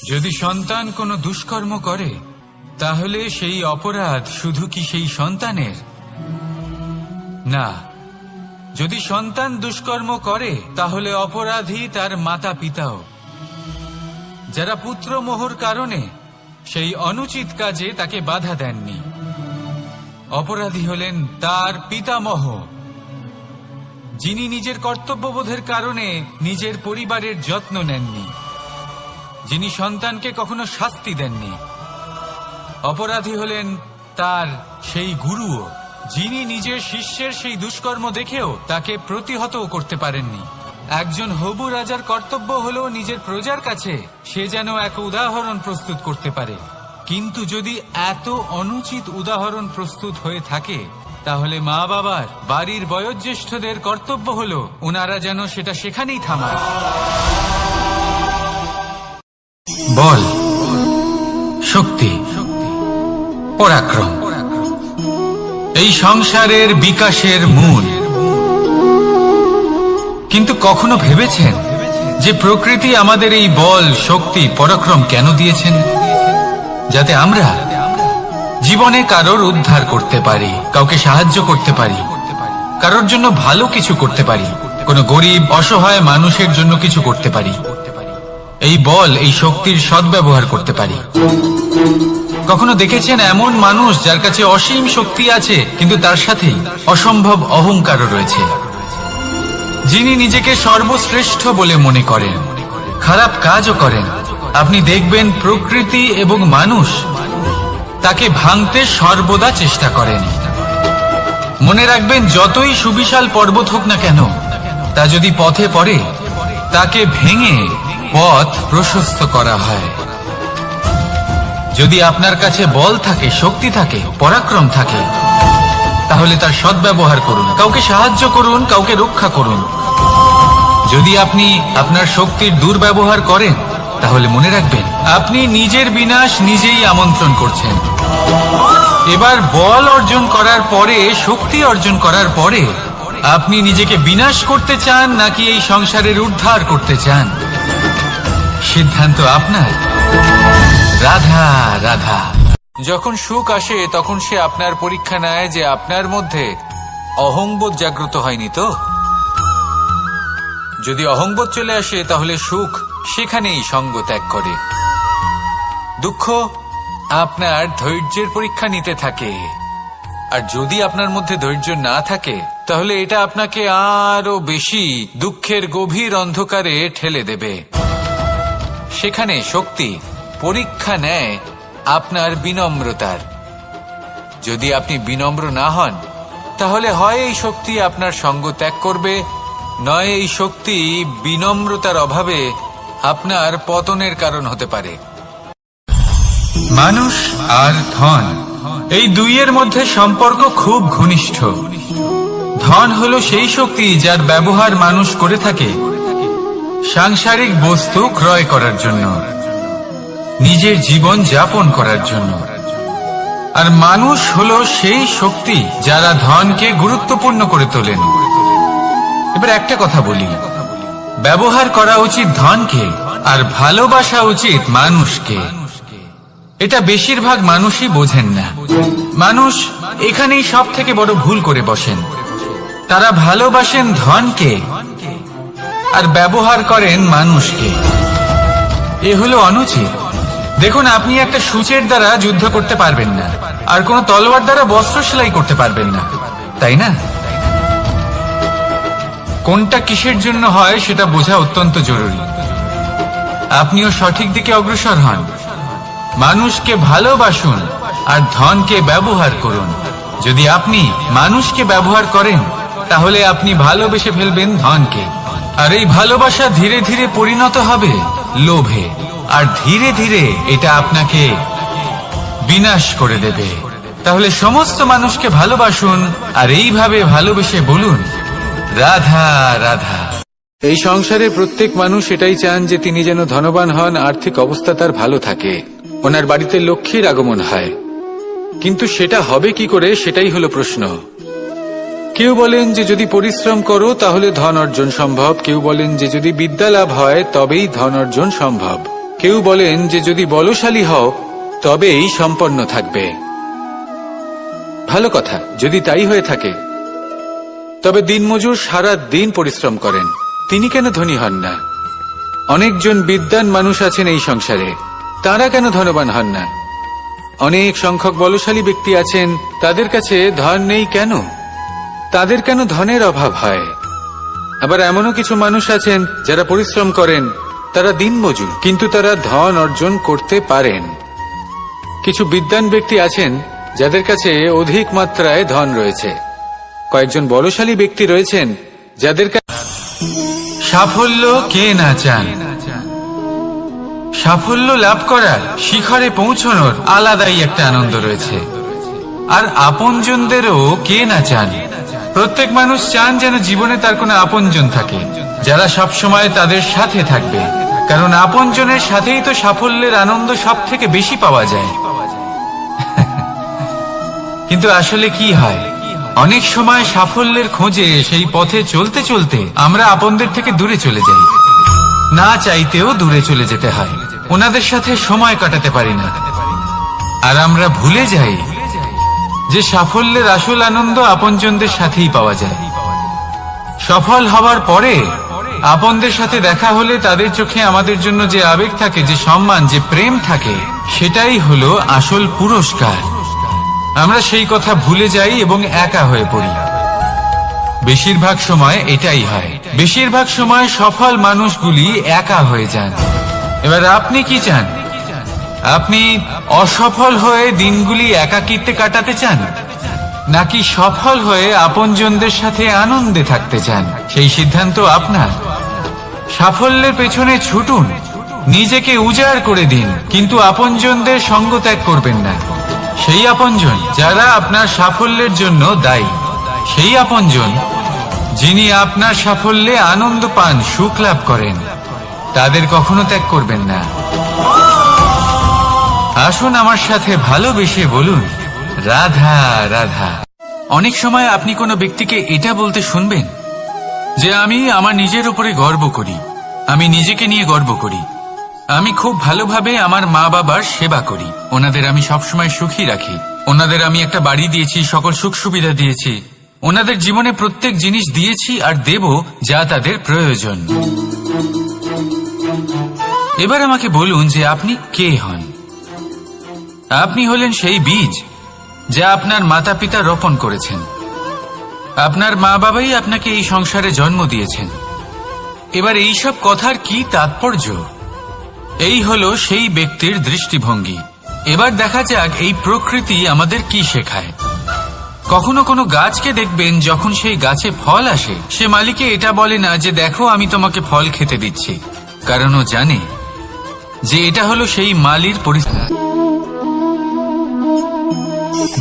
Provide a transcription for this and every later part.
যদি সন্তান কোনো দুষ্কর্ম করে তাহলে সেই অপরাধ শুধু কি সেই সন্তানের? না, যদি সন্তান দুষ্কর্ম করে তাহলে অপরাধী তার মাতা পিতাও, যারা পুত্রমোহর কারণে সেই অনুচিত কাজে তাকে বাধা দেননি। অপরাধী হলেন তার পিতামহ, যিনি নিজের কর্তব্যবোধের কারণে নিজের পরিবারের যত্ন নেননি, যিনি সন্তানকে কখনো শাস্তি দেননি। অপরাধী হলেন তার সেই গুরুও, যিনি নিজের শিষ্যের সেই দুষ্কর্ম দেখেও তাকে প্রতিহত করতে পারেননি। একজন হবু রাজার কর্তব্য হলো নিজের প্রজার কাছে সে যেন এক উদাহরণ প্রস্তুত করতে পারে, কিন্তু যদি এত অনুচিত উদাহরণ প্রস্তুত হয়ে থাকে তাহলে মা বাবার, বাড়ির বয়োজ্যেষ্ঠদের কর্তব্য হলো ওনারা যেন সেটা সেখানেই থামান। বল, শক্তি, পরাক্রম এই সংসারের বিকাশের মূল। কিন্তু কখনো ভেবেছেন যে প্রকৃতি আমাদের এই বল, শক্তি, পরাক্রম কেন দিয়েছেন? যাতে আমরা জীবনে কারোর উদ্ধার করতে পারি, কাউকে সাহায্য করতে পারি, কারোর জন্য ভালো কিছু করতে পারি, কোনো গরিব অসহায় মানুষের জন্য কিছু করতে পারি। এই বল, এই শক্তির সদ্ব্যবহার করতে পারি। কখনো দেখেছেন এমন মানুষ যার কাছে অসীম শক্তি আছে কিন্তু তার সাথেই অসম্ভব অহংকারও রয়েছে, যিনি নিজেকে সর্বশ্রেষ্ঠ বলে মনে করেন, খারাপ কাজও করেন। আপনি দেখবেন প্রকৃতি এবং মানুষ তাকে ভাঙতে সর্বদা চেষ্টা করেন। মনে রাখবেন, যতই সুবিশাল পর্বত হোক না কেন, তা যদি পথে পড়ে তাকে ভেঙে পথ প্রশস্ত করা হয়। যদি আপনার কাছে বল থাকে, শক্তি থাকে, পরাক্রম থাকে, তাহলে তার সদ্ব্যবহার করুন, কাউকে সাহায্য করুন, কাউকে রক্ষা করুন। যদি আপনি আপনার শক্তির দুর্ব্যবহার করেন তাহলে মনে রাখবেন আপনি নিজের বিনাশ নিজেই আমন্ত্রণ করছেন। এবার বল অর্জন করার পরে, শক্তি অর্জন করার পরে আপনি নিজেকে বিনাশ করতে চান নাকি এই সংসারের উদ্ধার করতে চান? সিদ্ধান্ত আপনার। রাধা রাধা। যখন সুখ আসে তখন সে আপনার পরীক্ষা নেয় যে আপনার মধ্যে অহংবোধ জাগ্রত হয়নি তো। যদি অহংবোধ চলে আসে তাহলে সুখ সেখানেই সঙ্গ ত্যাগ করে। দুঃখ আপনার ধৈর্যের পরীক্ষা নিতে থাকে, আর যদি আপনার মধ্যে ধৈর্য না থাকে তাহলে এটা আপনাকে আরো বেশি দুঃখের গভীর অন্ধকারে ঠেলে দেবে। সেখানে শক্তি পরীক্ষা নেয় আপনার বিনম্রতার। যদি আপনি বিনম্র না হন তাহলে হয় এই শক্তি আপনার সঙ্গ ত্যাগ করবে, নয় এই শক্তি বিনম্রতার অভাবে আপনার পতনের কারণ হতে পারে। মানুষ আর ধন, এই দুইয়ের মধ্যে সম্পর্ক খুব ঘনিষ্ঠ। ধন হলো সেই শক্তি যার ব্যবহার মানুষ করে থাকে সাংসারিক বস্তু ক্রয় করার জন্য, নিজের জীবন যাপন করার জন্য। আর মানুষ হলো সেই শক্তি যারা ধনকে গুরুত্বপূর্ণ করে তোলেন। এবার একটা কথা বলি, ব্যবহার করা উচিত ধনকে আর ভালোবাসা উচিত মানুষকে। এটা বেশিরভাগ মানুষই বোঝেন না। মানুষ এখানেই সব থেকে বড় ভুল করে বসেন। তারা ভালোবাসেন ধনকে আর ব্যবহার করেন মানুষকে। এ হলো অনুচিত। দেখুন, আপনি একটা সূচের দ্বারা যুদ্ধ করতে পারবেন না, আর কোন তলোয়ার দ্বারা বস্ত্র সেলাই করতে পারবেন না, তাই না? কোনটা কিসের জন্য হয় সেটা বোঝা অত্যন্ত জরুরি। আপনিও সঠিক দিকে অগ্রসর হন। মানুষকে ভালোবাসুন আর ধনকে ব্যবহার করুন। যদি আপনি মানুষকে ব্যবহার করেন তাহলে আপনি ভালোবেসে ফেলবেন ধনকে, আর এই ভালোবাসা ধীরে ধীরে পরিণত হবে লোভে, আর ধীরে ধীরে এটা আপনাকে বিনাশ করে দেবে। তাহলে সমস্ত মানুষকে ভালোবাসুন আর এইভাবে ভালোবেসে বলুন, রাধা রাধা। এই সংসারে প্রত্যেক মানুষ এটাই চান যে তিনি যেন ধনবান হন, আর্থিক অবস্থা তার ভালো থাকে, ওনার বাড়িতে লক্ষ্মীর আগমন হয়। কিন্তু সেটা হবে কি করে, সেটাই হলো প্রশ্ন। কেউ বলেন যে যদি পরিশ্রম করো তাহলে ধন অর্জন সম্ভব, কেউ বলেন যে যদি বিদ্যা লাভ হয় তবেই ধন অর্জন সম্ভব। কেউ বলেন যে যদি বলশালী হও তবেই সম্পন্ন থাকবে। ভালো কথা, যদি তাই হয়ে থাকে, তবে দিনমজুর সারা দিন পরিশ্রম করেন, তিনি কেন ধনী হন না? অনেকজন বিদ্বান মানুষ আছেন এই সংসারে, তারা কেন ধনবান হন না? অনেক সংখ্যক বলশালী ব্যক্তি আছেন, তাদের কাছে ধন নেই কেন? তাদের কেন ধনের অভাব হয়? আবার এমনও কিছু মানুষ আছেন যারা পরিশ্রম করেন, তারা দিনমজুর, কিন্তু তারা ধন অর্জন করতে পারেন। কিছু বিদ্বান ব্যক্তি আছেন যাদের কাছে অধিক মাত্রায় ধন রয়েছে। কয়েকজন বলশালী ব্যক্তি রয়েছেন যাদের সাফল্য কে না চান? সাফল্য লাভ করার শিখরে পৌঁছানোর আলাদাই একটা আনন্দ রয়েছে। আর আপনজনদেরও কে না চান? প্রত্যেক মানুষ চান যেন জীবনে তার কোনো আপনজন থাকে, যারা সবসময় তাদের সাথে থাকবে, কারণ আপনজনের সাথেই তো সাফল্যের আনন্দ সব থেকে বেশি পাওয়া যায়। কিন্তু আসলে কি হয়, অনেক সময় সাফল্যের খোঁজে সেই পথে চলতে চলতে আমরা আপনদের থেকে দূরে চলে যাই, না চাইতেও দূরে চলে যেতে হয়, ওনাদের সাথে সময় কাটাতে পারি না। আর আমরা ভুলে যাই যে সাফল্যের আসল আনন্দ আপনজনদের সাথেই পাওয়া যায়। সফল হওয়ার পরে আপনদের সাথে দেখা হলে তাদের চোখে আমাদের জন্য যে আবেগ থাকে, যে সম্মান, যে প্রেম থাকে, সেটাই হলো আসল পুরস্কার। আমরা সেই কথা ভুলে যাই এবং একা হয়ে পড়ি। বেশিরভাগ সময় এটাই হয়, বেশিরভাগ সময় সফল মানুষগুলি একা হয়ে যান। এবার আপনি কি চান? আপনি অসফল হয়ে দিনগুলি একাকিত্বে কাটাতে চান, নাকি সফল হয়ে আপনজনদের সাথে আনন্দে থাকতে চান? সেই সিদ্ধান্ত আপনার। সাফল্যের পেছনে ছুটুন, নিজেকে উজাড় করে দিন, কিন্তু আপনজনদের সঙ্গ ত্যাগ করবেন না। সেই আপনজন যারা আপনার সাফল্যের জন্য দায়ী, সেই আপনজন যিনি আপনার সাফল্যে আনন্দ পান, সুখ লাভ করেন, তাদের কখনো ত্যাগ করবেন না। আসুন আমার সাথে ভালোবেসে বলুন, রাধা রাধা। অনেক সময় আপনি কোনো ব্যক্তিকে এটা বলতে শুনবেন যে আমি আমার নিজের উপরে গর্ব করি, আমি নিজেকে নিয়ে গর্ব করি, আমি খুব ভালোভাবে আমার মা বাবার সেবা করি, ওনাদের আমি সবসময় সুখী রাখি, ওনাদের আমি একটা বাড়ি দিয়েছি, সকল সুখ সুবিধা দিয়েছি, ওনাদের জীবনে প্রত্যেক জিনিস দিয়েছি আর দেব যা তাদের প্রয়োজন। এবার আমাকে বলুন যে আপনি কে হন? আপনি হলেন সেই বীজ যা আপনার মাতা পিতা রোপণ করেছেন। আপনার মা বাবাই আপনাকে এই সংসারে জন্ম দিয়েছেন। এবার এইসব কথার কি তাৎপর্য? এই হলো সেই ব্যক্তির দৃষ্টিভঙ্গি। এবার দেখা যাক এই প্রকৃতি আমাদের কি শেখায়। কখনো কোনো গাছকে দেখবেন, যখন সেই গাছে ফল আসে, সে মালিকে এটা বলে না যে দেখো আমি তোমাকে ফল খেতে দিচ্ছি, কারণ ও জানে যে এটা হলো সেই মালির পরিস্থিতি।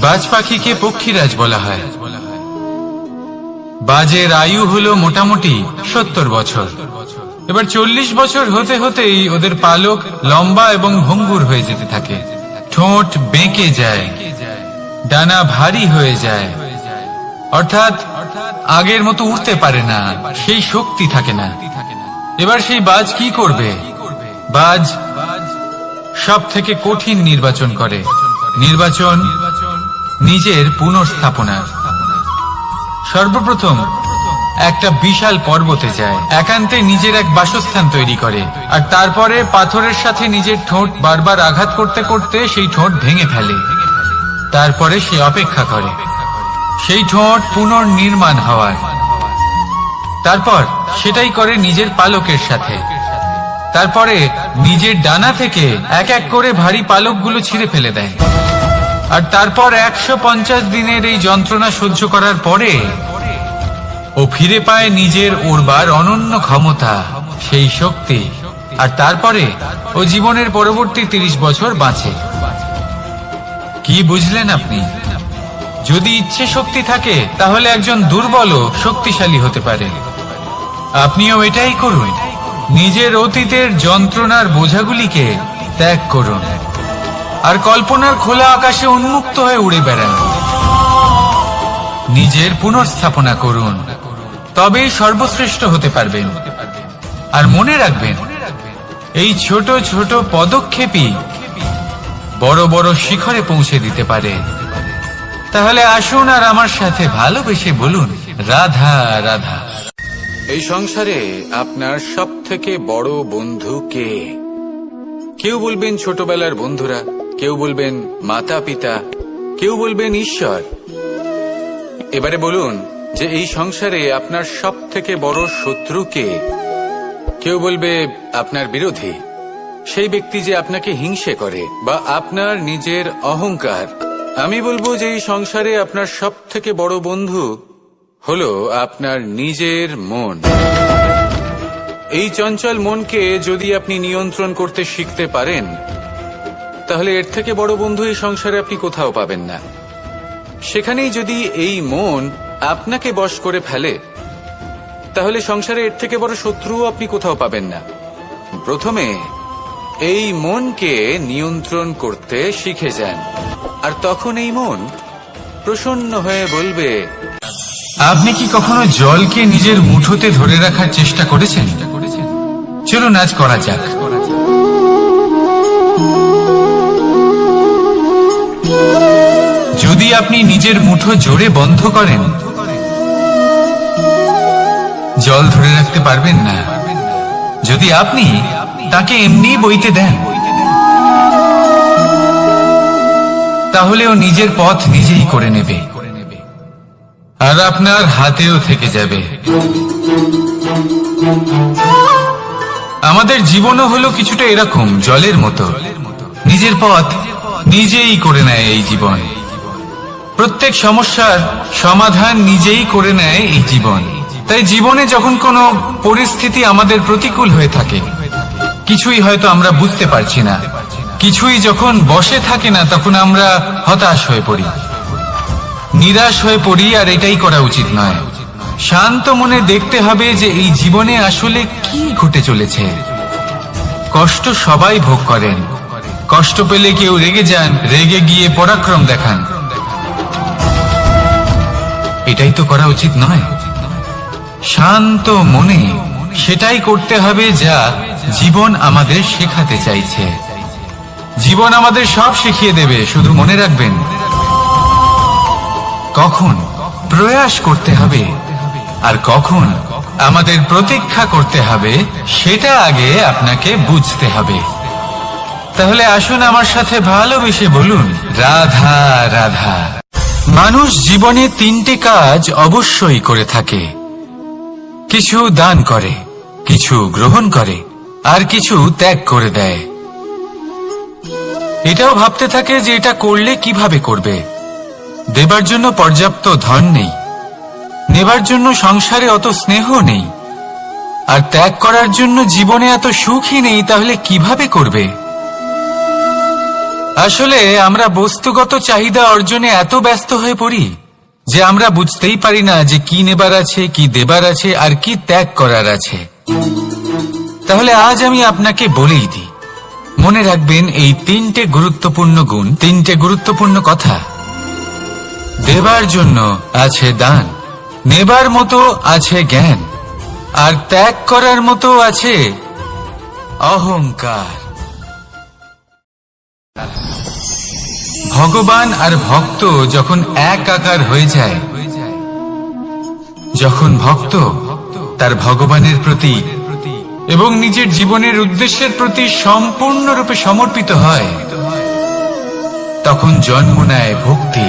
বাজ পাখিকে পক্ষীরাজ বলা হয়। বাজের আয়ু হলো মোটামুটি 70 বছর। এবার 40 বছর হতে হতেই ওদের পালক লম্বা এবং ভঙ্গুর হয়ে যেতে থাকে, ঠোঁট বেঁকে যায়, ডানা ভারী হয়ে যায়, অর্থাৎ আগের মতো উঠতে পারে না, সেই শক্তি থাকে না। এবার সেই বাজ কি করবে? বাজ সব থেকে কঠিন নির্বাচন করে, নির্বাচন নিজের পুনর্স্থাপনার। সর্বপ্রথম একটা বিশাল পর্বতে যায়, একান্তে নিজের এক বাসস্থান তৈরি করে, আর তারপরে পাথরের সাথে নিজের ঠোঁট বারবার আঘাত করতে করতে সেই ঠোঁট ভেঙে ফেলে। তারপরে সে অপেক্ষা করে সেই ঠোঁট পুনর্নির্মাণ হওয়ার। তারপর সেটাই করে নিজের পালকের সাথে। তারপরে নিজের ডানা থেকে এক এক করে ভারী পালকগুলো ছিঁড়ে ফেলে দেয়। আর তারপর 150 দিনের এই যন্ত্রণা সহ্য করার পরে ও ফিরে পায় নিজের উড়বার অনন্য ক্ষমতা, সেই শক্তি। আর তারপরে ও জীবনের পরবর্তী 30 বছর বাঁচে। কি বুঝলেন আপনি? যদি ইচ্ছে শক্তি থাকে তাহলে একজন দুর্বলও শক্তিশালী হতে পারে। আপনিও এটাই করুন, নিজের অতীতের যন্ত্রণার বোঝাগুলিকে ত্যাগ করুন আর কল্পনার খোলা আকাশে উন্মুক্ত হয়ে উড়ে বেড়ান। নিজের পুনর্স্থাপনা করুন, তবেই সর্বশ্রেষ্ঠ হতে পারবেন। আর মনে রাখবেন, এই ছোট ছোট পদক্ষেপই বড় বড় শিখরে পৌঁছে দিতে পারে। তাহলে আসুন আর আমার সাথে ভালোবেসে বলুন, রাধা রাধা। এই সংসারে আপনার সব থেকে বড় বন্ধু কে? কেউ বলবেন ছোটবেলার বন্ধুরা, কেউ বলবেন মাতা পিতা, কেউ বলবেন ঈশ্বর। এবারে বলুন যে এই সংসারে আপনার সব থেকে বড় শত্রু কে? কেউ বলবে আপনার বিরোধী, সেই ব্যক্তি যে আপনাকে হিংসে করে, বা আপনার নিজের অহংকার। আমি বলবো যে এই সংসারে আপনার সব থেকে বড় বন্ধু হলো আপনার নিজের মন। এই চঞ্চল মনকে যদি আপনি নিয়ন্ত্রণ করতে শিখতে পারেন, তাহলে এর থেকে বড় বন্ধু এই সংসারে আপনি কোথাও পাবেন না। সেখানেই যদি এই মন আপনাকে বশ করে ফেলে, তাহলে সংসারে এর থেকে বড় শত্রুও আপনি কোথাও পাবেন না। প্রথমে এই মনকে নিয়ন্ত্রণ করতে শিখে যান, আর তখন এই মন প্রসন্ন হয়ে বলবে। আপনি কি কখনো জলকে নিজের মুঠোতে ধরে রাখার চেষ্টা করেছেন? চলুন আজ করা যাক। যদি আপনি নিজের মুঠো জোরে বন্ধ করেন, জল ধরে রাখতে পারবেন না। যদি আপনি তাকে এমনি বইতে দেন, তাহলে ও নিজের পথ নিজেই করে নেবে, আর আপনার হাতেও থেকে যাবে। আমাদের জীবনও হলো কিছুটা এরকম, জলের মতো। নিজের পথ নিজেই করে নেয় এই জীবন। প্রত্যেক সমস্যার সমাধান নিজেই করে নেয় এই জীবন। তাই জীবনে যখন কোনো পরিস্থিতি আমাদের প্রতিকূল হয়ে থাকে, কিছুই হয়তো আমরা বুঝতে পারছি না, কিছুই যখন বসে থাকে না, তখন আমরা হতাশ হয়ে পড়ি, নিরাশ হয়ে পড়ি। আর এটাই করা উচিত নয়। শান্ত মনে দেখতে হবে যে এই জীবনে আসলে কি ঘটে চলেছে। কষ্ট সবাই ভোগ করেন। কষ্ট পেলে কেউ রেগে যান, রেগে গিয়ে পরাক্রম দেখান। এটাই তো করা উচিত নয়। শান্ত মনে সেটাই করতে হবে যা জীবন আমাদের শেখাতে চাইছে। জীবন আমাদের সব শিখিয়ে দেবে, শুধু মনে রাখবেন কখন প্রয়াস করতে হবে আর কখন আমাদের প্রতীক্ষা করতে হবে, সেটা আগে আপনাকে বুঝতে হবে। তাহলে আসুন আমার সাথে ভালোবেসে বলুন, রাধা রাধা। মানুষ জীবনে তিনটে কাজ অবশ্যই করে থাকে। কিছু দান করে, কিছু গ্রহণ করে, আর কিছু ত্যাগ করে দেয়। এটাও ভাবতে থাকে যে এটা করলে কিভাবে করবে। দেবার জন্য পর্যাপ্ত ধন নেই, নেবার জন্য সংসারে অত স্নেহ নেই, আর ত্যাগ করার জন্য জীবনে এত সুখই নেই, তাহলে কিভাবে করবে? আসলে আমরা বস্তুগত চাহিদা অর্জনে এত ব্যস্ত হয়ে পড়ি যে আমরা বুঝতেই পারি না যে কি নেবার আছে, কি দেবার আছে, আর কি ত্যাগ করার আছে। তাহলে আজ আমি আপনাকে বলেই দিই, মনে রাখবেন এই তিনটে গুরুত্বপূর্ণ গুণ, তিনটে গুরুত্বপূর্ণ কথা। দেবার জন্য আছে দান, নেবার মতো আছে জ্ঞান, আর ত্যাগ করার মতো আছে অহংকার। ভগবান আর ভক্ত যখন একাকার হয়ে যায়, যখন ভক্ত তার ভগবানের প্রতি এবং নিজের জীবনের উদ্দেশ্যের প্রতি সম্পূর্ণরূপে সমর্পিত হয়, তখন জন্ম নেয় ভক্তি।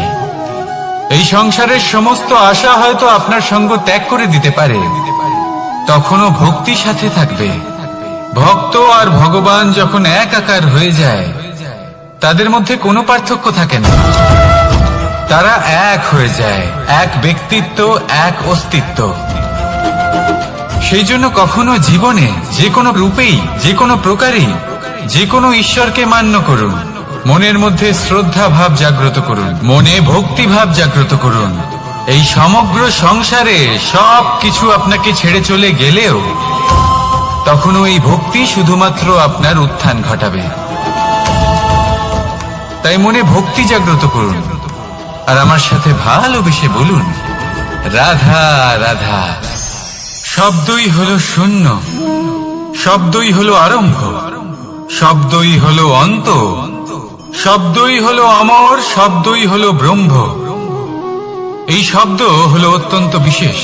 এই সংসারের সমস্ত আশা হয়তো আপনার সঙ্গ ত্যাগ করে দিতে পারে, তখনও ভক্তি সাথে থাকবে। ভক্ত আর ভগবান যখন একাকার হয়ে যায়, তাদের মধ্যে কোনো পার্থক্য থাকে না। তারা এক হয়ে যায়, এক ব্যক্তিত্ব, এক অস্তিত্ব। সেই জন্য কখনো জীবনে যে কোনো রূপেই, যে কোনো প্রকারেই, যে কোনো ঈশ্বরকে মান্য করুন। মনের মধ্যে শ্রদ্ধা ভাব জাগ্রত করুন, মনে ভক্তি ভাব জাগ্রত করুন। এই সমগ্র সংসারে সব কিছু আপনাকে ছেড়ে চলে গেলেও তখনও এই ভক্তি শুধুমাত্র আপনার উত্থান ঘটাবে। তাই মনে ভক্তি জাগ্রত করুন, আর আমার সাথে ভালোবেসে বলুন, রাধা রাধা। শব্দই হলো শূন্য, শব্দই হলো আরম্ভ, শব্দই হলো অন্ত, শব্দই হলো অমর, শব্দই হলো ব্রহ্ম। এই শব্দ হলো অত্যন্ত বিশেষ।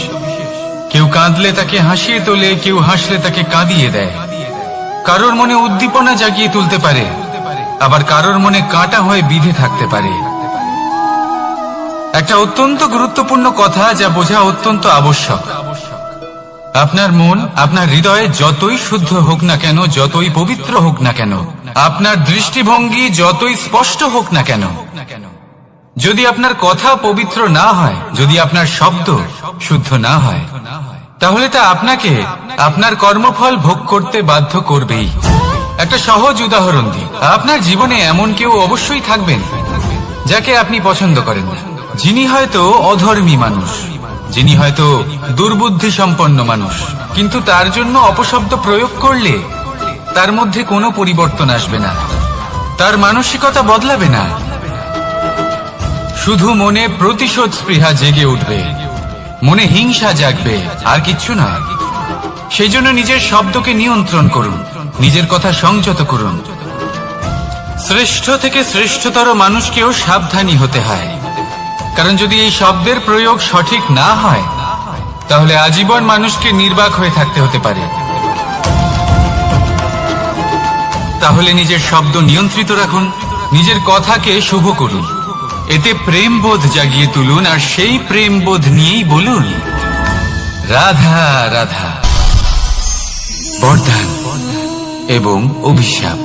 কেউ কাঁদলে তাকে হাসিয়ে তোলে, কেউ হাসলে তাকে কাঁদিয়ে দেয়। কারোর মনে উদ্দীপনা জাগিয়ে তুলতে পারে, আবার কারোর মনে কাঁটা হয়ে বিঁধে থাকতে পারে। একটা অত্যন্ত গুরুত্বপূর্ণ কথা, যা বোঝা অত্যন্ত আবশ্যক। আপনার মন, আপনার হৃদয়ে যতই শুদ্ধ হোক না কেন, যতই পবিত্র হোক না কেন, আপনার দৃষ্টিভঙ্গি যতই স্পষ্ট হোক না কেন, যদি আপনার কথা পবিত্র না হয়, যদি আপনার শব্দ শুদ্ধ না হয়, তাহলে তা আপনাকে আপনার কর্মফল ভোগ করতে বাধ্য করবেই। একটা সহজ উদাহরণ দিই। আপনার জীবনে এমন কেউ অবশ্যই থাকবেন যাকে আপনি পছন্দ করেন না, যিনি হয়তো অধর্মী মানুষ, যিনি হয়তো দুর্বুদ্ধি সম্পন্ন মানুষ, কিন্তু তার জন্য অপশব্দ প্রয়োগ করলে তার মধ্যে কোনো পরিবর্তন আসবে না, তার মানসিকতা বদলাবে না, শুধু মনে প্রতিশোধ স্পৃহা জেগে উঠবে, মনে হিংসা জাগবে, আর কিচ্ছু না। সেই জন্য নিজের শব্দকে নিয়ন্ত্রণ করুন, নিজের কথা সংযত করুন। শ্রেষ্ঠ থেকে শ্রেষ্ঠতর মানুষকেও সাবধানী হতে হয়, কারণ যদি এই শব্দের প্রয়োগ সঠিক না হয়, তাহলে আজীবন মানুষকে নির্বাক হয়ে থাকতে হতে পারে। তাহলে নিজের শব্দ নিয়ন্ত্রিত রাখুন, নিজের কথাকে শুভ করুন, এতে প্রেমবোধ জাগিয়ে তুলুন, আর সেই প্রেমবোধ নিয়েই বলুন রাধা রাধা। বরদান এবং অভিশাপ,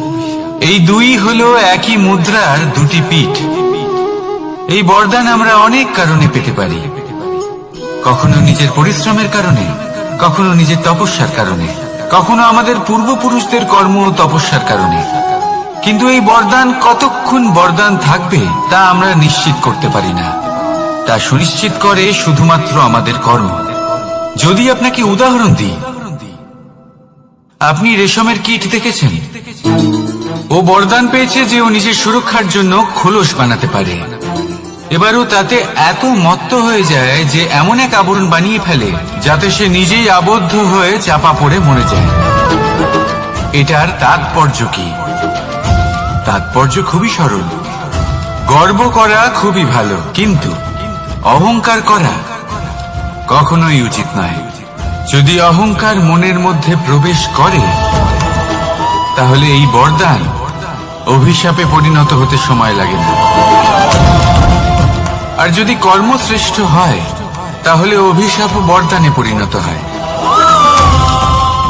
এই দুই হলো একই মুদ্রার দুটি পিঠ। এই বরদান আমরা অনেক কারণে পেতে পারি, কখনো নিজের পরিশ্রমের কারণে, কখনো নিজের তপস্যার কারণে, কখনো আমাদের পূর্বপুরুষদের কর্ম ও তপস্যার কারণে। কিন্তু এই বরদান কতক্ষণ বরদান থাকবে তা আমরা নিশ্চিত করতে পারি না, তা সুনিশ্চিত করে শুধুমাত্র আমাদের কর্ম। যদি আপনাকে উদাহরণ দিই, আপনি রেশমের কীট দেখেছেন? ও বরদান পেয়েছে যে ও নিজের সুরক্ষার জন্য খোলস বানাতে পারে। এবারও তাতে এত মত্ত হয়ে যায় যে এমন এক আবরণ বানিয়ে ফেলে যাতে সে নিজেই আবদ্ধ হয়ে চাপা পড়ে মরে যায়। এটার তাৎপর্য কি? তাৎপর্য খুবই সরল। গর্ব করা খুবই ভালো, কিন্তু অহংকার করা কখনোই উচিত নয়। যদি অহংকার মনের মধ্যে প্রবেশ করে, তাহলে এই বরদান অভিশাপে পরিণত হতে সময় লাগে না। আর যদি কর্মশ্রেষ্ঠ হয়, তাহলে অভিশাপ বরদানে পরিণত হয়।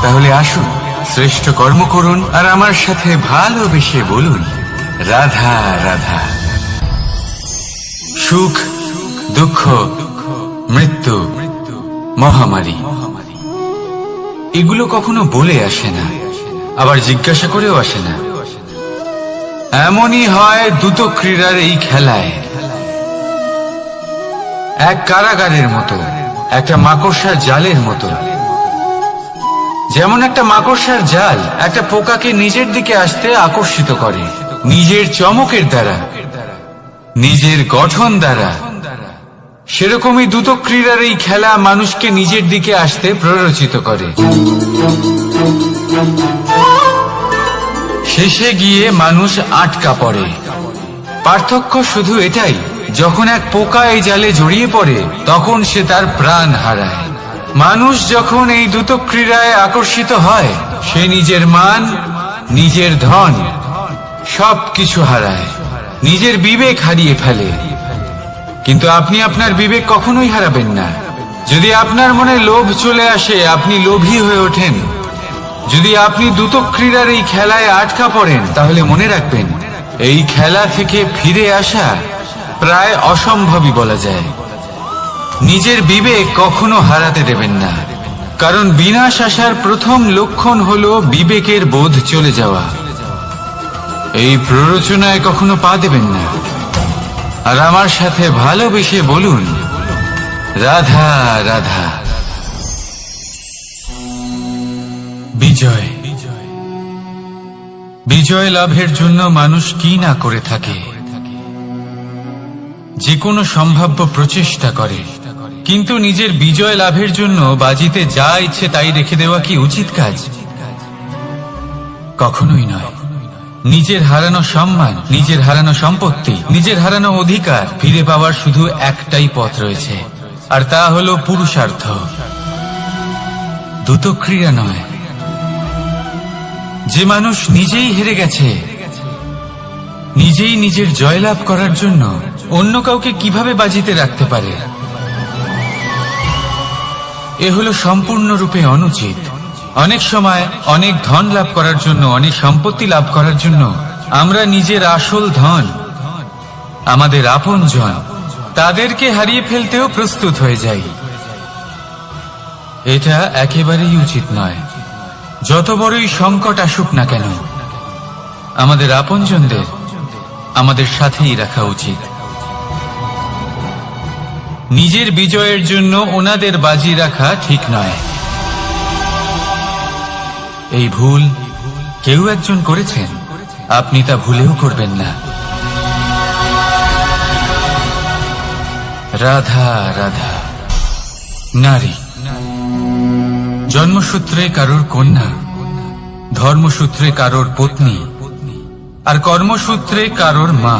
তাহলে আসুন শ্রেষ্ঠ কর্ম করুন, আর আমার সাথে ভালোবেসে বলুন রাধা রাধা। সুখ, দুঃখ, মৃত্যু, মহামারী, এগুলো কখনো বলে আসে না, আবার জিজ্ঞাসা করেও আসে না। এমনই হয় দ্রুত ক্রীড়ার এই খেলায়। এক কারাগারের মতো, একটা মাকড়সার জালের মতো। যেমন একটা মাকড়সার জাল একটা পোকাকে নিজের দিকে আসতে আকর্ষিত করে, নিজের চমকের দ্বারা, নিজের গঠন দ্বারা, সেরকমই দ্রুত ক্রীড়ার এই খেলা মানুষকে নিজের দিকে আসতে প্ররোচিত করে। শেষে গিয়ে মানুষ আটকা পড়ে। পার্থক্য শুধু এটাই, যখন এক পোকা এই জালে জড়িয়ে পড়ে, তখন সে তার প্রাণ হারায়। মানুষ যখন এই দ্রুত ক্রীড়ায় আকর্ষিত হয়, সে নিজের মান, নিজের ধন সবকিছু হারায়, নিজের বিবেক হারিয়ে ফেলে। কিন্তু আপনি আপনার বিবেক কখনোই হারাবেন না। যদি আপনার মনে লোভ চলে আসে, আপনি লোভী হয়ে ওঠেন। যদি আপনি দ্রুত ক্রীড়ার এই খেলায় আটকা পড়েন, তাহলে মনে রাখবেন, এই খেলা থেকে ফিরে আসা প্রায় অসম্ভবই বলা যায়। নিজের বিবেক কখনো হারাতে দেবেন না, কারণ বিনাশ আসার প্রথম লক্ষণ হলো বিবেকের বোধ চলে যাওয়া। এই প্ররোচনায় কখনো পা দেবেন না। আর আমার সাথে ভালোবেসে বলুন রাধা রাধা। বিজয়, বিজয় লাভের জন্য মানুষ কি না করে থাকে, যে কোনো সম্ভাব্য প্রচেষ্টা করে। কিন্তু নিজের বিজয় লাভের জন্য বাজিতে যা ইচ্ছে তাই রেখে দেওয়া কি উচিত কাজ? কখনোই নয়। নিজের হারানো সম্মান, নিজের হারানো সম্পত্তি, নিজের হারানো অধিকার ফিরে পাওয়ার শুধু একটাই পথ রয়েছে, আর তা হলো পুরুষার্থ, দ্যুতক্রিয়া নয়। যে মানুষ নিজেই হেরে গেছে, নিজেই নিজের জয়লাভ করার জন্য অন্য কাউকে কিভাবে বাজিতে রাখতে পারে? এ হলো সম্পূর্ণরূপে অনুচিত। অনেক সময় অনেক ধন লাভ করার জন্য, অনেক সম্পত্তি লাভ করার জন্য আমরা নিজের আসল ধন, আমাদের আপনজন, তাদেরকে হারিয়ে ফেলতেও প্রস্তুত হয়ে যাই। এটা একেবারেই উচিত নয়। যত বড়ই সংকট আসুক না কেন, আমাদের আপনজনদের আমাদের সাথেই রাখা উচিত। নিজের বিজয়ের জন্য ওনাদের বাজি রাখা ঠিক নয়। এই ভুল কেউ একজন করেছেন, আপনি তা ভুলেও করবেন না। রাধা রাধা। নারী জন্মসূত্রে কারোর কন্যা, ধর্মসূত্রে কারোর পত্নী, আর কর্মসূত্রে কারোর মা।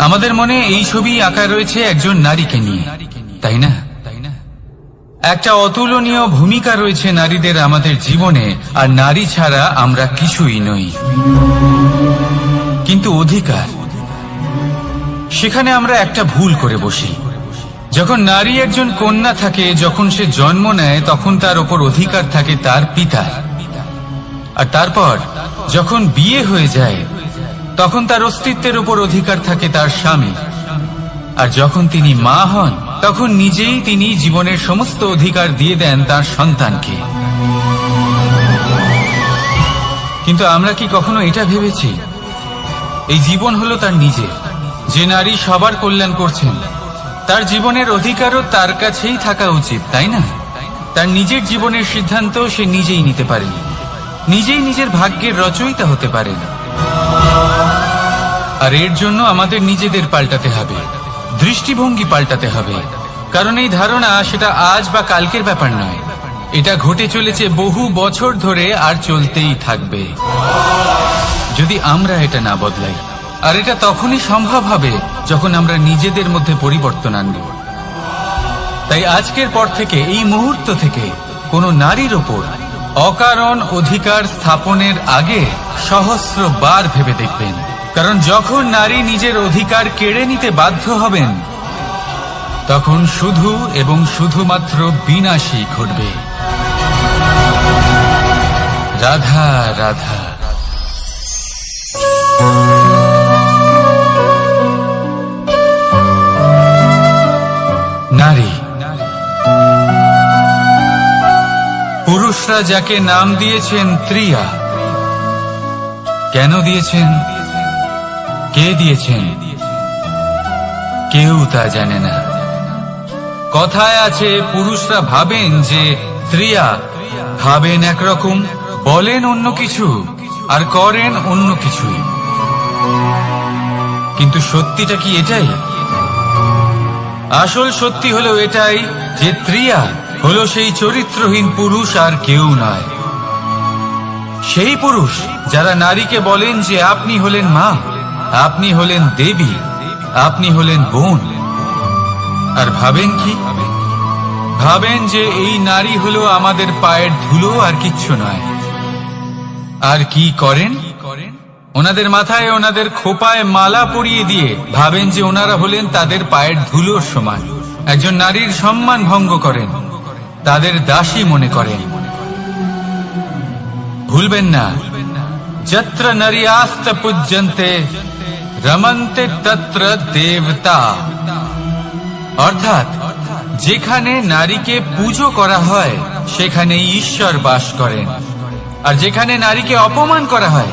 আমাদের মনে এই ছবি আঁকা রয়েছে একজন নারীকে নিয়ে, তাই না? একটা অতুলনীয় ভূমিকা রয়েছে নারীদের আমাদের জীবনে, আর নারী ছাড়া আমরা কিছুই নই। কিন্তু অধিকার, সেখানে আমরা একটা ভুল করে বসি। যখন নারী একজন কন্যা থাকে, যখন সে জন্ম নেয়, তখন তার ওপর অধিকার থাকে তার পিতার। আর তারপর যখন বিয়ে হয়ে যায়, তখন তার অস্তিত্বের উপর অধিকার থাকে তার স্বামী। আর যখন তিনি মা হন, তখন নিজেই তিনি জীবনের সমস্ত অধিকার দিয়ে দেন তার সন্তানকে। কিন্তু আমরা কি কখনো এটা ভেবেছি এই জীবন হলো তার নিজের? যে নারী সবার কল্যাণ করছেন, তার জীবনের অধিকারও তার কাছেই থাকা উচিত, তাই না? তার নিজের জীবনের সিদ্ধান্ত সে নিজেই নিতে পারেন, নিজেই নিজের ভাগ্যের রচয়িতা হতে পারেন। আর এর জন্য আমাদের নিজেদের পাল্টাতে হবে, দৃষ্টিভঙ্গি পাল্টাতে হবে। কারণ এই ধারণা সেটা আজ বা কালকের ব্যাপার নয়, এটা ঘটে চলেছে বহু বছর ধরে, আর চলতেই থাকবে যদি আমরা এটা না বদলাই। আর এটা তখনই সম্ভব হবে যখন আমরা নিজেদের মধ্যে পরিবর্তন আনব। তাই আজকের পর থেকে, এই মুহূর্ত থেকে, কোনো নারীর ওপর অকারণ অধিকার স্থাপনের আগে সহস্রবার ভেবে দেখবেন। কারণ যখন নারী নিজের অধিকার কেড়ে নিতে বাধ্য হবেন, তখন শুধু এবং শুধুমাত্র বিনাশই ঘটবে। রাধা রাধা। নারী, পুরুষরা যাকে নাম দিয়েছেন ত্রিয়া, কেন দিয়েছেন, কে দিয়েছেন, কেউ তা জানে না। কথায় আছে, পুরুষরা ভাবেন যে ত্রিয়া, ভাবেন একরকম, বলেন অন্য কিছু, আর করেন অন্য কিছুই। কিন্তু সত্যিটা কি এটাই? আসল সত্যি হলো এটাই যে ত্রিয়া হলো সেই চরিত্রহীন পুরুষ, আর কেউ নয়। সেই পুরুষ যারা নারীকে বলেন যে আপনি হলেন মা, আপনি হলেন দেবী, আপনি হলেন বোন। আর ভাবেন কি? ভাবেন যে এই নারী হলো আমাদের পায়ের ধুলো, আর কিচ্ছু নয়। আর কি করেন? ওনাদের মাথায়, ওনাদের খোপায় মালা পরিয়ে দিয়ে ভাবেন যে ওনারা হলেন তাদের পায়ের ধুলোর সমান। একজন নারীর সম্মান ভঙ্গ করেন, তাদের দাসী মনে করেন। ভুলবেন না, যত্র নারীয়াস্ত পূজ্যন্তে রমন্তে তত্র দেবতা। অর্থাৎ যেখানে নারীকে পুজো করা হয়, সেখানে ঈশ্বর বাস করেন। আর যেখানে নারীকে অপমান করা হয়,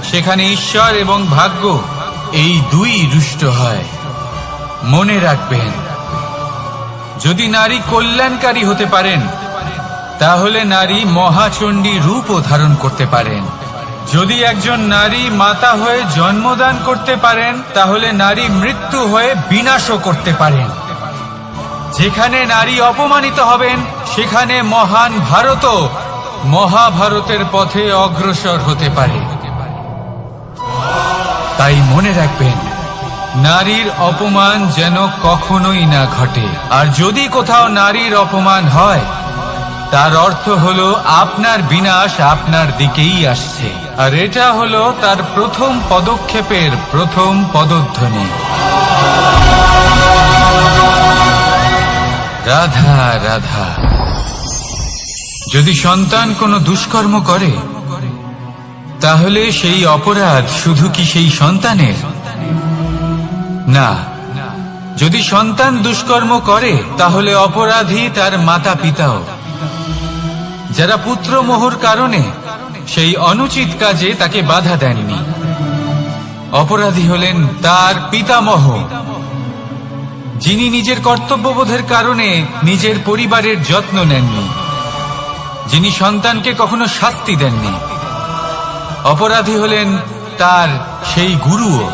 সেখানে ঈশ্বর এবং ভাগ্য এই দুই রুষ্ট হয়। মনে রাখবেন, যদি নারী কল্যাণকারী হতে পারেন, তাহলে নারী মহাচণ্ডী রূপও ধারণ করতে পারেন। যদি একজন নারী মাতা হয়ে জন্মদান করতে পারেন, তাহলে নারী মৃত্যু হয়ে বিনাশও করতে পারেন। যেখানে নারী অপমানিত হবেন, সেখানে মহান ভারতও মহাভারতের পথে অগ্রসর হতে পারে। তাই মনে রাখবেন, নারীর অপমান যেন কখনোই না ঘটে। আর যদি কোথাও নারীর অপমান হয়, তার অর্থ হলো আপনার বিনাশ আপনার দিকেই আসছে। আর এটা হলো তার প্রথম পদক্ষেপের প্রথম পদধ্বনি। রাধা রাধা। যদি সন্তান কোনো দুষ্কর্ম করে, তাহলে সেই অপরাধ শুধু কি সেই সন্তানের? না। যদি সন্তান দুষ্কর্ম করে, তাহলে অপরাধী তার মাতা পিতাও, যারা পুত্রমোহর কারণে সেই অনুচিত কাজে তাকে বাধা দেননি। অপরাধী হলেন তার পিতামহ, যিনি নিজের কর্তব্যবোধের কারণে নিজের পরিবারের যত্ন নেননি, যিনি সন্তানকে কখনো শাস্তি দেননি। অপরাধী হলেন তার সেই গুরুও,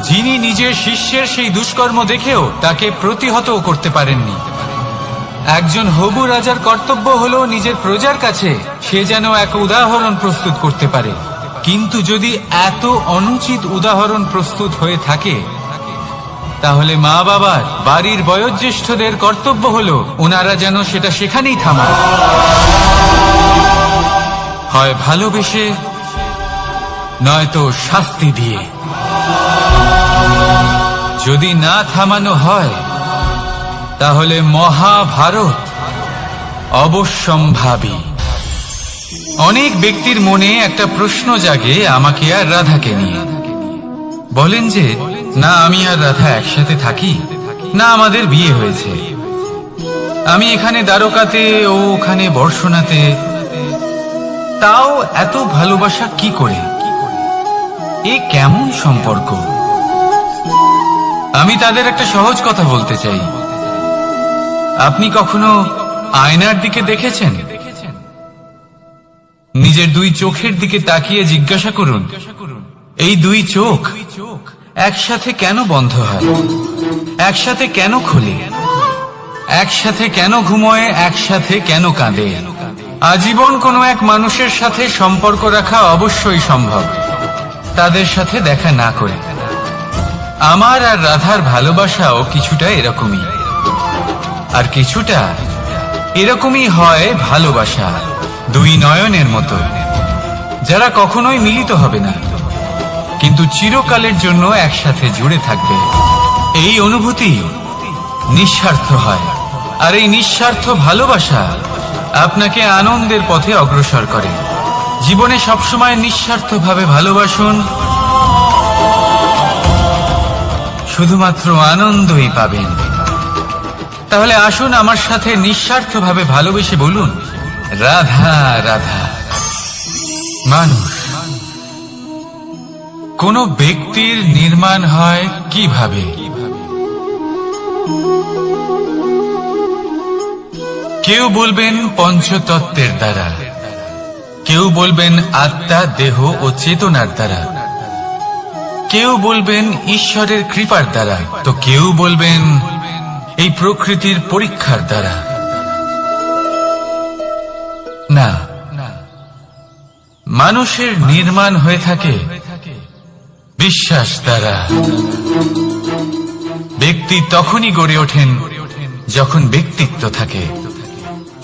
যিনি নিজের শিষ্যের সেই দুষ্কর্ম দেখেও তাকে প্রতিহত করতে পারেননি। একজন হবু রাজার কর্তব্য হলো নিজের প্রজার কাছে সে যেন এক উদাহরণ প্রস্তুত করতে পারে। কিন্তু যদি এত অনুচিত উদাহরণ প্রস্তুত হয়ে থাকে, তাহলে মা বাবার, বাড়ির বয়োজ্যেষ্ঠদের কর্তব্য হলো ওনারা যেন সেটা সেখানেই থামান। হয় ভালোবেসে, নয়তো শাস্তি দিয়ে। যদি না থামানো হয়, তাহলে মহাভারত অবশ্যম্ভাবী। অনেক ব্যক্তির মনে একটা প্রশ্ন জাগে আমাকে আর রাধাকে নিয়ে। বলেন যে, না আমি আর রাধা একসাথে থাকি, না আমাদের বিয়ে হয়েছে। আমি এখানে দ্বারকাতে, ও ওখানে বর্ষণাতে, তাও এত ভালোবাসা কি করে? এ কেমন সম্পর্ক? আমি তাদের একটা সহজ কথা বলতে চাই। আপনি কখনো আয়নার দিকে দেখেছেন? নিজের দুই চোখের দিকে তাকিয়ে জিজ্ঞাসা করুন, এই দুই চোখ একসাথে কেন বন্ধ হয়? একসাথে কেন খোলে? একসাথে কেন ঘুমোয়? একসাথে কেন কাঁদে? আজীবন কোনো এক মানুষের সাথে সম্পর্ক রাখা অবশ্যই সম্ভব, তাদের সাথে দেখা না করে। আমার আর রাধার ভালোবাসাও কিছুটা এরকমই। আর কিছুটা এরকমই হয় ভালোবাসা, দুই নয়নের মতো, যারা কখনোই মিলিত হবে না, কিন্তু চিরকালের জন্য একসাথে জুড়ে থাকবে। এই অনুভূতি নিঃস্বার্থ হয়, আর এই নিঃস্বার্থ ভালোবাসা আপনাকে আনন্দের পথে অগ্রসর করে। জীবনে সবসময় নিঃস্বার্থভাবে ভালোবাসুন, শুধুমাত্র আনন্দই পাবেন। তাহলে আসুন আমার সাথে নিঃস্বার্থভাবে ভালোবেসে বলুন, রাধা রাধা। মানুষ, কোন ব্যক্তির নির্মাণ হয় কিভাবে? কেউ বলবেন পঞ্চতত্ত্বের দ্বারা, কেউ বলবেন আত্মা, দেহ ও চেতনার দ্বারা, কেউ বলবেন ঈশ্বরের কৃপার দ্বারা, তো কেউ বলবেন এই প্রকৃতির পরীক্ষার দ্বারা। না, মানুষের নির্মাণ হয়ে থাকে বিশ্বাস দ্বারা। ব্যক্তি তখনই গড়ে ওঠেন যখন ব্যক্তিত্ব থাকে,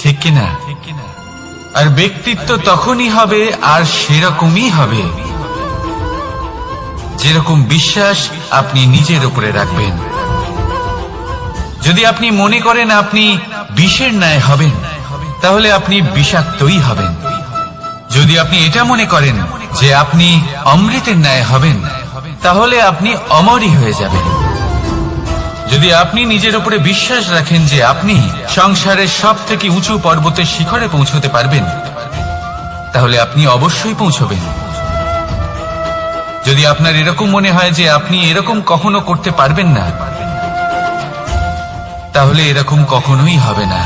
ঠিক কিনা? আর ব্যক্তিত্ব তখনই হবে, আর সেরকমই হবে যেরকম বিশ্বাস আপনি নিজের উপরে রাখবেন। যদি আপনি মনে করেন আপনি বিষের ন্যায় হবেন, তাহলে আপনি বিষাক্তই হবেন। যদি আপনি এটা মনে করেন যে আপনি অমৃতের ন্যায় হবেন, তাহলে আপনি অমরই হয়ে যাবেন। যদি আপনি নিজের উপরে বিশ্বাস রাখেন যে আপনি সংসারের সব থেকে উঁচু পর্বতের শিখরে পৌঁছতে পারবেন, তাহলে আপনি অবশ্যই পৌঁছবেন। যদি আপনার এরকম মনে হয় যে আপনি এরকম কখনো করতে পারবেন না, তাহলে এরকম কখনোই হবে না।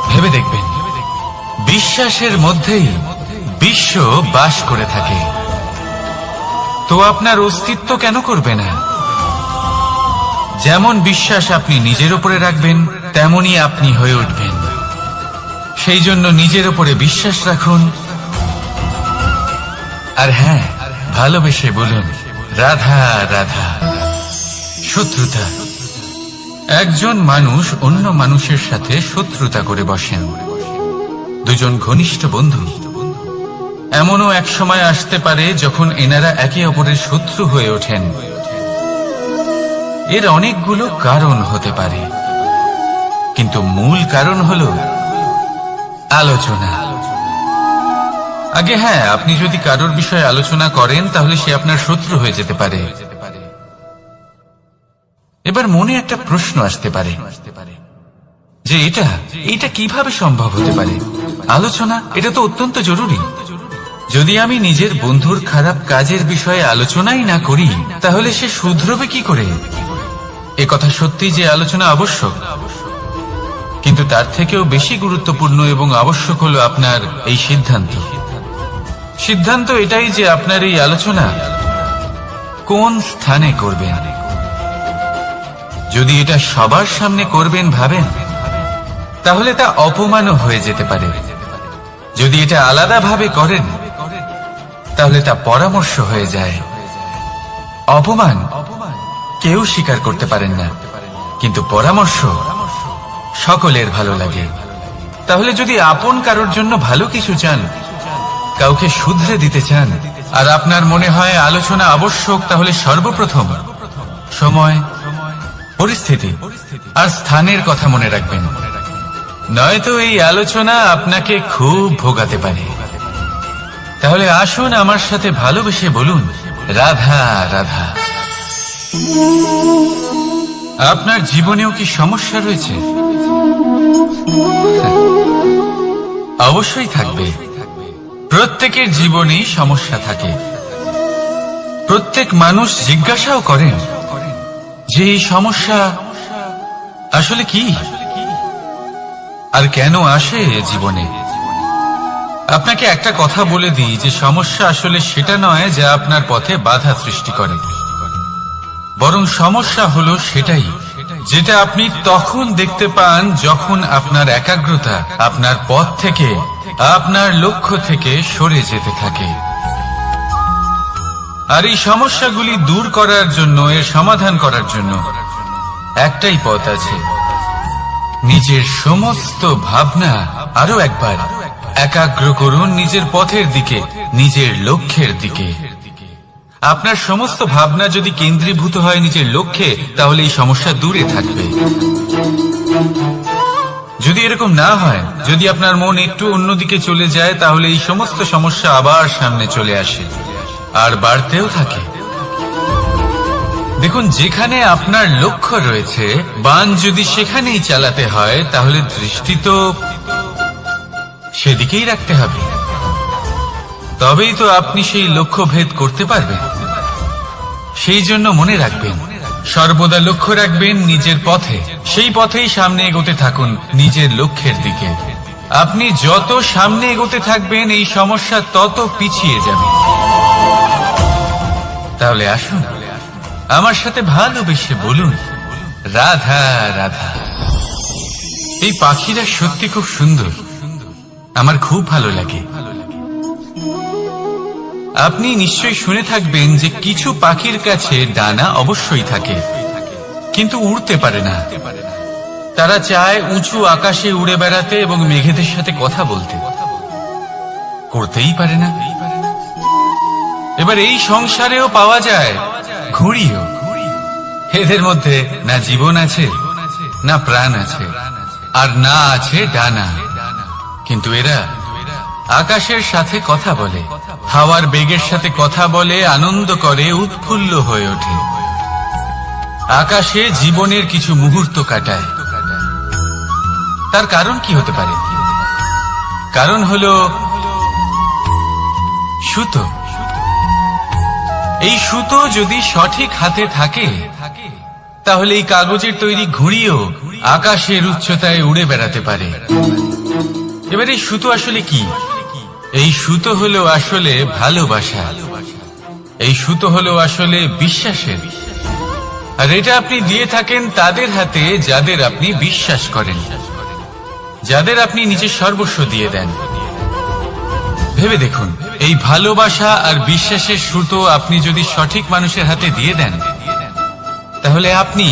ভেবে দেখবেন, বিশ্বাসের মধ্যেই বিশ্ব বাস করে থাকে, তো আপনার অস্তিত্ব কেন করবে না? যেমন বিশ্বাস আপনি নিজের উপরে রাখবেন, তেমনই আপনি হয়ে উঠবেন। সেই জন্য নিজের উপরে বিশ্বাস রাখুন, আর হ্যাঁ, ভালোবেসে বলুন রাধা রাধা। শত্রুতা, একজন মানুষ অন্য মানুষের সাথে শত্রুতা করে বসেন। দুজন ঘনিষ্ঠ বন্ধু, এমনও এক সময় আসতে পারে যখন এনারা একে অপরের শত্রু হয়ে ওঠেন। এর অনেকগুলো কারণ হতে পারে, কিন্তু মূল কারণ হলো আলোচনা। আগে হ্যাঁ, আপনি যদি কারোর বিষয়ে আলোচনা করেন তাহলে সে আপনার শত্রু হয়ে যেতে পারে। এবার মনে একটা প্রশ্ন আসতে পারে যে এটা কিভাবে সম্ভব হতে পারে? আলোচনা, এটা তো অত্যন্ত জরুরি। যদি আমি নিজের বন্ধুর খারাপ কাজের বিষয়ে আলোচনাই না করি তাহলে সে শুধরবে কি করে? এ কথা সত্যি যে আলোচনা আবশ্যক, কিন্তু তার থেকেও বেশি গুরুত্বপূর্ণ এবং আবশ্যক হলো আপনার এই সিদ্ধান্ত এটাই যে আপনার এই আলোচনা কোন স্থানে করবেন। যদি এটা সবার সামনে করবেন ভাবেন, তাহলে তা অপমানও হয়ে যেতে পারে। যদি এটা আলাদাভাবে করেন তাহলে তা পরামর্শ হয়ে যায়। অপমান কেউ স্বীকার করতে পারেন না, কিন্তু পরামর্শ সকলের ভালো লাগে। তাহলে যদি আপন কারোর জন্য ভালো কিছু চান, কাউকে শুধরে দিতে চান, আর আপনার মনে হয় আলোচনা আবশ্যক, তাহলে সর্বপ্রথম সময়, পরিস্থিতি আর স্থানের কথা মনে রাখবেন, নয়তো এই আলোচনা আপনাকে খুব ভোগাতে পারে। তাহলে আসুন আমার সাথে ভালোবেসে বলুন রাধা রাধা। আপনার জীবনেও কি সমস্যা রয়েছে? অবশ্যই থাকবে। প্রত্যেকের জীবনেই সমস্যা থাকে। প্রত্যেক মানুষ জিজ্ঞাসাও করেন যে এই সমস্যা আসলে কি আর কেন আসে জীবনে। আপনাকে একটা কথা বলে দিই যে সমস্যা আসলে সেটা নয় যা আপনার পথে বাধা সৃষ্টি করে, বরং সমস্যা হলো সেটাই যেটা আপনি তখন দেখতে পান যখন আপনার একাগ্রতা আপনার পথ থেকে, আপনার লক্ষ্য থেকে সরে যেতে থাকে। আর এই সমস্যাগুলি দূর করার জন্য, এর সমাধান করার জন্য একটাই পথ আছে, নিজের সমস্ত ভাবনা আরো একবার একাগ্র করুন নিজের পথের দিকে, নিজের লক্ষ্যের দিকে। আপনার সমস্ত ভাবনা যদি কেন্দ্রীভূত হয় নিজের লক্ষ্যে, তাহলে এই সমস্যা দূরে থাকবে। যদি এরকম না হয়, যদি আপনার মন একটু অন্যদিকে চলে যায়, তাহলে এই সমস্ত সমস্যা আবার সামনে চলে আসে আর বাড়তেও থাকে। দেখুন, যেখানে আপনার লক্ষ্য রয়েছে, বাণ যদি সেখানেই চালাতে হয়, তাহলে দৃষ্টি তো সেদিকেই রাখতে হবে। তবেই তো আপনি সেই লক্ষ্য ভেদ করতে পারবেন। সেই জন্য মনে রাখবেন, সর্বদা লক্ষ্য রাখবেন নিজের পথে, সেই পথেই সামনে এগোতে থাকুন নিজের লক্ষ্যের দিকে। আপনি যত সামনে এগোতে থাকবেন এই সমস্যা তত পিছিয়ে যাবে। তাহলে আসুন আমার সাথে ভালোবেসে বলুন রাধা রাধা। এই পাখিরা সত্যি খুব সুন্দর, আমার খুব ভালো লাগে। আপনি নিশ্চয়ই শুনে থাকবেন যে কিছু পাখির কাছে ডানা অবশ্যই থাকে, কিন্তু উড়তে পারে না। তারা চায় উঁচু আকাশে উড়ে বেড়াতে এবং মেঘেদের সাথে কথা বলতে, করতেই পারে না। এবার এই সংসারেও পাওয়া যায় ঘুড়িও। এদের মধ্যে না জীবন আছে, না প্রাণ আছে, আর না আছে ডানা, কিন্তু এরা আকাশের সাথে কথা বলে, হাওয়ার বেগের সাথে কথা বলে, আনন্দ করে, উৎফুল্ল হয়ে ওঠে, আকাশে জীবনের কিছু মুহূর্ত কাটায়। তার কারণ কি হতে পারে? কারণ হলো সুতো। এই সুতো যদি সঠিক হাতে থাকে, তাহলে এই কাগজের তৈরি ঘুড়িও আকাশের উচ্চতায় উড়ে বেড়াতে পারে। এবার এই সুতো আসলে কি? এই সুতো হলো আসলে ভালোবাসা, এই সুতো হলো আসলে বিশ্বাসের। আর এটা আপনি দিয়ে থাকেন তাদের হাতে যাদের আপনি বিশ্বাস করেন, যাদের আপনি নিজের সর্বস্ব দিয়ে দেন। ভেবে দেখুন, এই ভালোবাসা আর বিশ্বাসের সুতো আপনি যদি সঠিক মানুষের হাতে দিয়ে দেন, তাহলে আপনি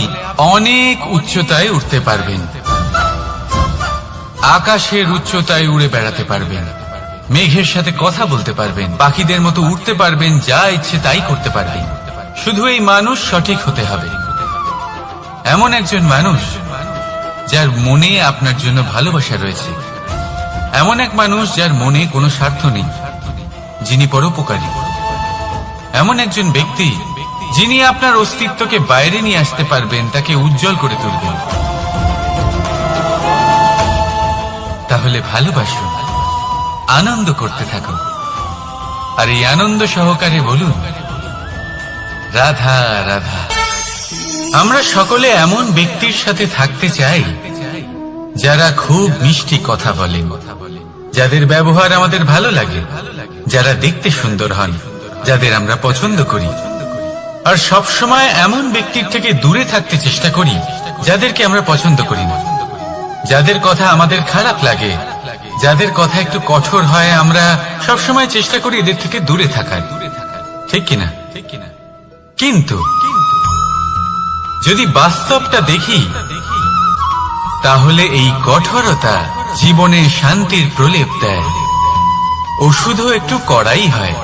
অনেক উচ্চতায় উঠতে পারবেন, আকাশের উচ্চতায় উড়ে বেড়াতে পারবেন, মেঘের সাথে কথা বলতে পারবেন, পাখিদের মতো উঠতে পারবেন, যা ইচ্ছে তাই করতে পারবেন। শুধু এই মানুষ সঠিক হতে হবে, এমন একজন মানুষ যার মনে আপনার জন্য ভালোবাসা রয়েছে, এমন এক মানুষ যার মনে কোনো স্বার্থ নেই, যিনি পরোপকারী, এমন একজন ব্যক্তি যিনি আপনার অস্তিত্বকে বাইরে নিয়ে আসতে পারবেন, তাকে উজ্জ্বল করে তুলবেন। তাহলে ভালোবাসুন, আনন্দ করতে থাকুন, আর এই আনন্দ সহকারে বলুন রাধা রাধা। আমরা সকলে এমন ব্যক্তির সাথে থাকতে চাই যারা খুব মিষ্টি কথা বলেন, যাদের ব্যবহার আমাদের ভালো লাগে, যারা দেখতে সুন্দর হন, যাদের আমরা পছন্দ করি। আর সবসময় এমন ব্যক্তির থেকে দূরে থাকতে চেষ্টা করি যাদেরকে আমরা পছন্দ করি না, যাদের কথা আমাদের খারাপ লাগে, যাদের কথা একটু কঠোর হয়। আমরা সবসময় চেষ্টা করি এদের থেকে দূরে থাকার, ঠিক কিনা? কিন্তু যদি বাস্তবটা দেখি, তাহলে এই কঠোরতা জীবনে শান্তির প্রলেপ দেয়। ওষুধও একটু কড়াই হয়,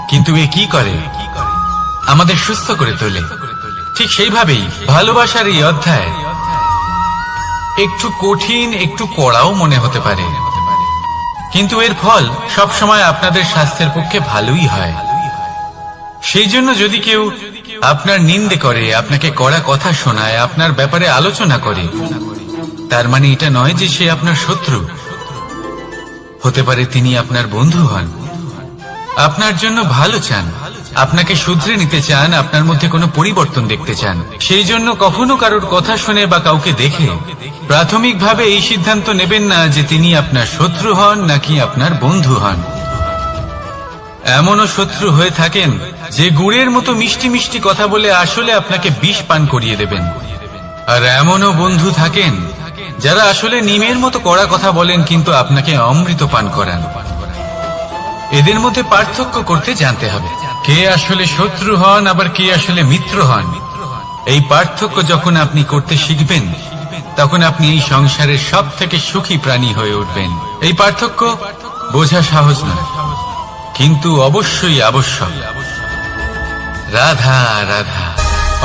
কিন্তু এ কি করে? আমাদের সুস্থ করে তোলে। ঠিক সেইভাবেই ভালোবাসার এই অধ্যায় একটু কঠিন, একটু কড়াও মনে হতে পারে, কিন্তু এর ফল সবসময় আপনাদের স্বাস্থ্যের পক্ষে ভালোই হয়। সেই জন্য যদি কেউ আপনার নিন্দে করে, আপনাকে কড়া কথা শোনায়, আপনার ব্যাপারে আলোচনা করে, তার মানে এটা নয় যে সে আপনার শত্রু। হতে পারে তিনি আপনার বন্ধু হন, আপনার জন্য ভালো চান, আপনাকে শুধরে নিতে চান, আপনার মধ্যে কোনো পরিবর্তন দেখতে চান। সেই জন্য কখনো কারোর কথা শুনে বা কাউকে দেখে প্রাথমিকভাবে এই সিদ্ধান্ত নেবেন না যে তিনি আপনার শত্রু হন নাকি আপনার বন্ধু হন। এমনও শত্রু হয়ে থাকেন যে গুড়ের মতো মিষ্টি মিষ্টি কথা বলে আসলে আপনাকে বিষ পান করিয়ে দেবেন, আর এমনও বন্ধু থাকেন যারা আসলে নিমের মতো কড়া কথা বলেন কিন্তু আপনাকে অমৃত পান করান। এদের মধ্যে পার্থক্য করতে জানতে হবে, কে আসলে শত্রু হন আবার কে আসলে মিত্র হন। এই পার্থক্য যখন আপনি করতে শিখবেন, তখন আপনি এই সংসারের সব থেকে সুখী প্রাণী হয়ে উঠবেন। এই পার্থক্য বোঝা সহজ নয়, কিন্তু অবশ্যই আবশ্যক। রাধা রাধা।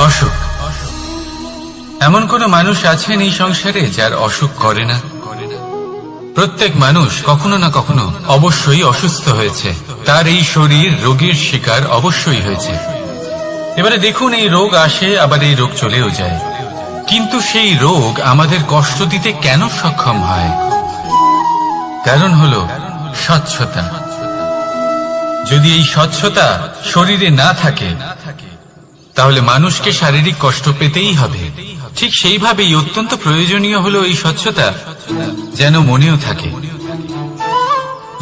অসুখ। এমন কোন মানুষ আছেন এই সংসারে যার অসুখ করে না? প্রত্যেক মানুষ কখনো না কখনো অবশ্যই অসুস্থ হয়েছে, তার এই শরীর রোগের শিকার অবশ্যই হয়েছে। এবারে দেখুন, এই রোগ আসে আবার এই রোগ চলেও যায়, কিন্তু সেই রোগ আমাদের কষ্ট দিতে কেন সক্ষম হয়? কারণ হলো স্বচ্ছতা। যদি এই স্বচ্ছতা শরীরে না থাকে, তাহলে মানুষকে শারীরিক কষ্ট পেতেই হবে। ঠিক সেইভাবেই অত্যন্ত প্রয়োজনীয় হলো এই স্বচ্ছতা যেন মনেও থাকে।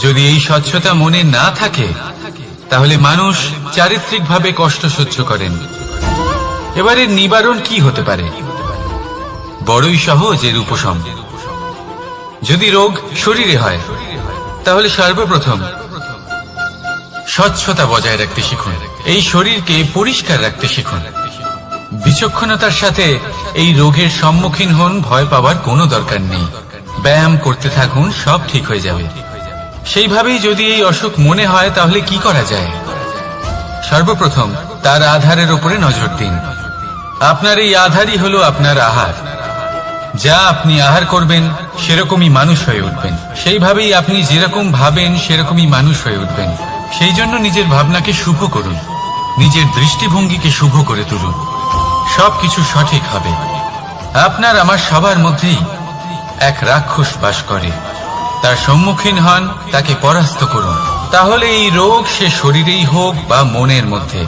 যদি এই স্বচ্ছতা মনে না থাকে, তাহলে মানুষ চারিত্রিকভাবে কষ্ট সহ্য করেন। এবারে নিবারণ কি হতে পারে? বড়ই সহজ এর উপশম। যদি রোগ শরীরে হয়, তাহলে সর্বপ্রথম স্বচ্ছতা বজায় রাখতে শিখুন, এই শরীরকে পরিষ্কার রাখতে শিখুন। বিচক্ষণতার সাথে এই রোগের সম্মুখীন হন, ভয় পাওয়ার কোনো দরকার নেই। ব্যায়াম করতে থাকুন, সব ঠিক হয়ে যাবে। সেইভাবেই যদি এই অসুখ মনে হয়, তাহলে কি করা যায়? সর্বপ্রথম তার আধারের উপরে নজর দিন। আপনার এই আধারই হলো আপনার আহার। যা আপনি আহার করবেন, সেরকমই মানুষ হয়ে উঠবেন। সেইভাবেই আপনি যেরকম ভাবেন, সেরকমই মানুষ হয়ে উঠবেন। সেই জন্য নিজের ভাবনাকে শুভ করুন, নিজের দৃষ্টিভঙ্গিকে শুভ করে তুলুন, সবকিছু সঠিক হবে। আপনার আমার সবার মধ্যেই এক রাক্ষস বাস করে, তার সম্মুখীন হন, তাকে পরাস্ত করুন। তাহলে এই রোগ সে শরীরেই হোক বা মনের মধ্যে,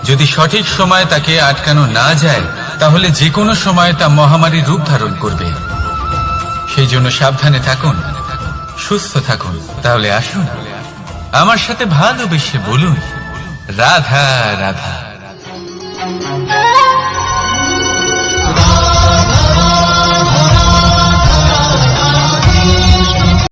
যদি সঠিক সময় তাকে আটকানো না যায়, তাহলে যে কোনো সময় তা মহামারীর রূপ ধারণ করবে। সেই জন্য সাবধানে থাকুন, সুস্থ থাকুন। তাহলে আসুন আমার সাথে ভালোবেসে বলুন রাধা রাধা।